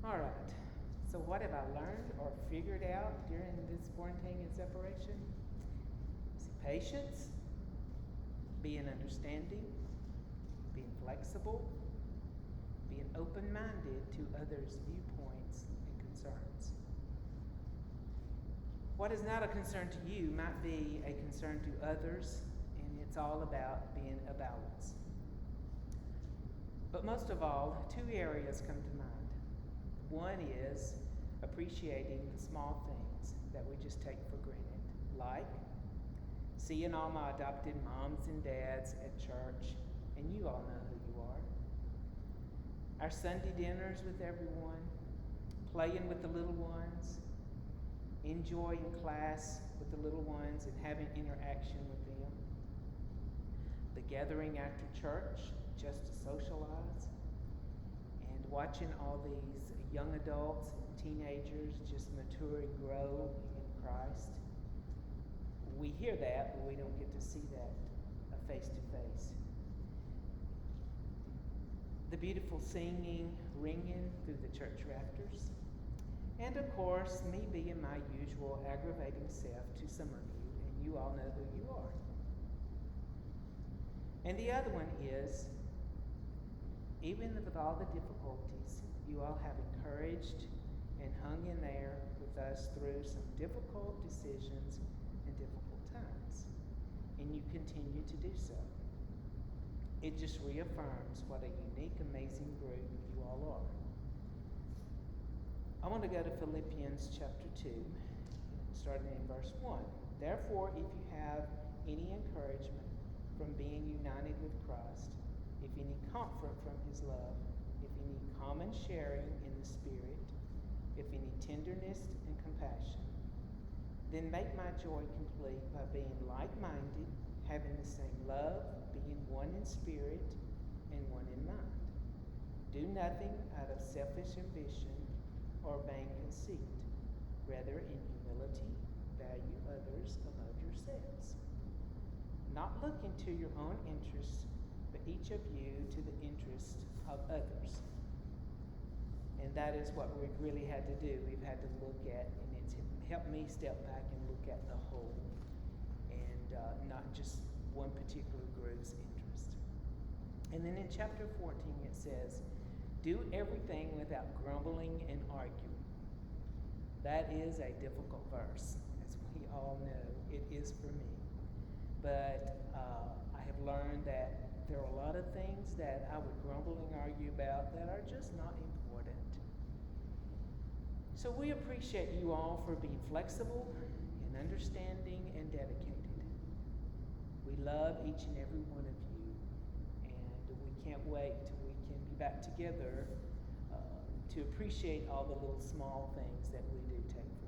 All right. So, what have I learned or figured out during this quarantine and separation? See, patience, being understanding, being flexible, being open minded to others' viewpoints and concerns. What is not a concern to you might be a concern to others, and it's all about being a balance. But most of all, two areas come to mind. One is appreciating the small things that we just take for granted, like seeing all my adopted moms and dads at church, and you all know who you are. Our Sunday dinners with everyone, playing with the little ones, enjoying class with the little ones and having interaction with them. The gathering after church just to socialize, and watching all these young adults and teenagers just mature and grow in Christ. We hear that, but we don't get to see that face to face. The beautiful singing, ringing through the church rafters. And of course, me being my usual aggravating self to some of you, and you all know who you are. And the other one is, even with all the difficulties, you all have encouraged and hung in there with us through some difficult decisions and difficult times. And you continue to do so. It just reaffirms what a unique, amazing group you all are. I want to go to Philippians chapter 2, starting in verse 1. Therefore, if you have any encouragement from being united with Christ, if any comfort from his love, if any common sharing in the Spirit, if any tenderness and compassion, then make my joy complete by being like-minded, having the same love, being one in spirit and one in mind. Do nothing out of selfish ambition or vain conceit. Rather, in humility, value others above yourselves. Not looking to your own interests, but each of you to the interest of others. And that is what we've really had to do. We've had to look at, and it's helped me step back and look at the whole, and not just one particular group's interest. And then in chapter 14 it says, do everything without grumbling and arguing. That is a difficult verse, as we all know. It is for me. But I have learned that there are a lot of things that I would grumble and argue about that are just not important. So we appreciate you all for being flexible and understanding and dedicated. We love each and every one of you, and we can't wait till we can be back together to appreciate all the little small things that we do take for